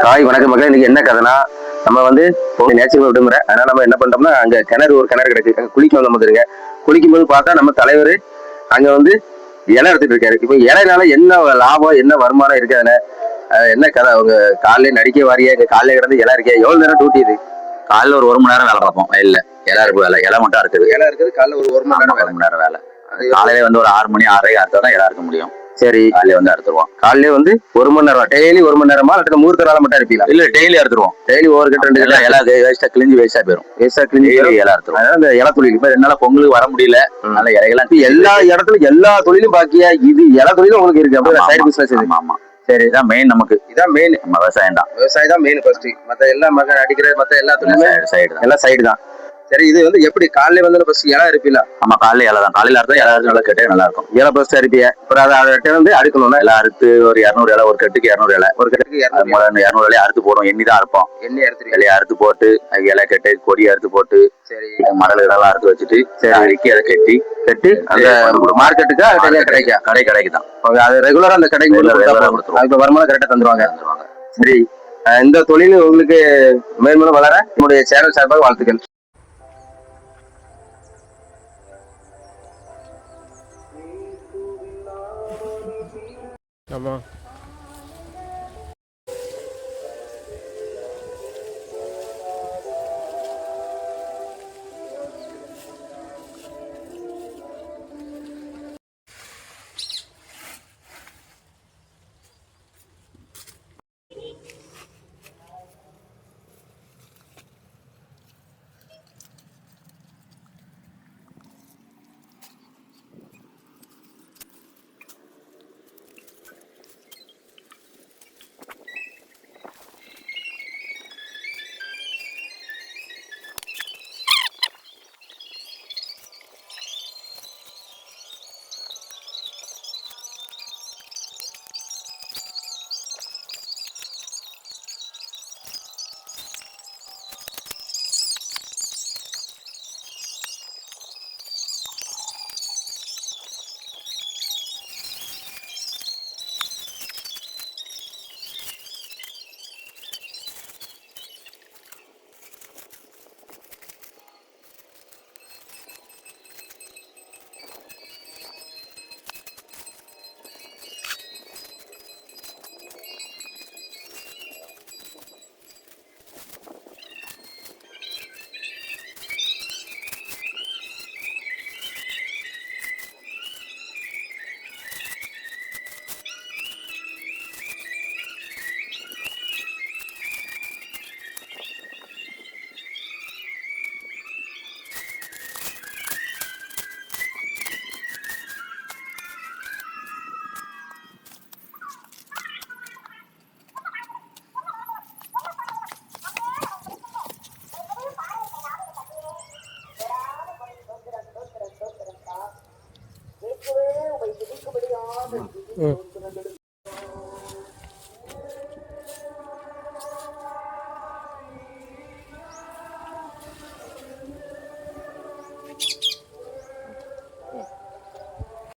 காய் வணக்கம் மக்கள். இன்னைக்கு என்ன கதைனா, நம்ம வந்து நேச்சுரல் விடுமுறை. அதனால நம்ம என்ன பண்றோம்னா, அங்க ஒரு கிணறு கிடக்கு. அங்க குளிக்க வந்த மாதிரிங்க. குளிக்கும் போது பார்த்தா நம்ம தலைவர் அங்க வந்து இலை எடுத்துட்டு இருக்காரு. இப்போ இலைனால என்ன லாபம், என்ன வருமானம் இருக்கு அதுல? என்ன கதை? அவங்க காலையில நடிக்க வாரியா, இங்க காலையில கிடந்து இலை இருக்கே. எவ்வளவு நேரம் டியூட்டி இது? காலைல ஒரு மணி நேரம் வேலை பார்ப்போம். வயல்ல இலை இருக்கு, வேலை இலை மட்டும் இருக்குது. இலை இருக்குது. காலைல ஒரு மணி நேரம் ஒரு மணி நேரம் வேலை. காலையில வந்து ஒரு 6 மணி 6:30 அறுத்தா தான் இலை இருக்க முடியும். சரி, காலையில வந்து அறுத்துருவோம். காலையில வந்து 1 மணி நேரம். டெய்லி 1 மணி நேரமா? இல்ல முகூர்த்த நாள மட்டும் இருப்பீங்களா? இல்ல, டெய்லி அறுத்துருவோம். டெய்லி ஒவ்வொரு கட்டு 2 கட்டு இலை வேஸ்டா கிழிஞ்சு வேஸ்டா போயிடும். வேஸ்டா கிழிஞ்சு இலை அறுத்துருவோம். அதனால இந்த இலை தொழில் இப்ப 2 நாளா பொங்கலுக்கு வர முடியல. அதனால இலைகள்லாம் எல்லா இடத்துலயும் எல்லா தொழிலும் பாக்கியா இது இலை தொழிலும் உங்களுக்கு இருக்கு. அப்படியே சைடு பிசினஸ் இது. ஆமா. சரி, இதான் மெயின். நமக்கு இதான் மெயின். நம்ம விவசாயம் தான். விவசாயம் தான் மெயின் ஃபர்ஸ்ட். மத்த எல்லா மகன் அடிக்கிற மத்த எல்லா தொழிலுமே சைடு எல்லாம் சைடு தான். சரி, இது வந்து எப்படி காலையில வந்து ஃபர்ஸ்ட் இலை இருப்பீங்களா? நம்ம காலையில இலை தான். காலையில அறுத்தா இலை நல்லா கெட்டே நல்லா இருக்கும். இலை ஃபர்ஸ்ட் அரிப்பியா? அப்புறம் அதை வந்து அடுக்கணும்னா இலை அறுத்து ஒரு 200 இலை, ஒரு கட்டுக்கு 200 இலை. ஒரு கட்டுக்கு 200 இலையை அறுத்து போடும். எண்ணி தான் அறுப்போம். எண்ணெய் அறுத்து இலையை அறுத்து போட்டு அதுக்கு இலை கட்டு கொடி அறுத்து போட்டு, சரி, மடல் இதெல்லாம் அறுத்து வச்சுட்டு, சரி அறுக்கி அதை கட்டி அந்த மார்க்கெட்டுக்கா கடைக்கு தான். அது ரெகுலரா அந்த கடைக்கு கொடுத்துருவோம். அதுக்கு வருமானம் கரெக்டா தந்துருவாங்க. சரி, இந்த தொழில் உங்களுக்கு மேன்மேலும் வளர நம்முடைய சேனல் சார்பாக வாழ்த்துக்கள். ஆமா.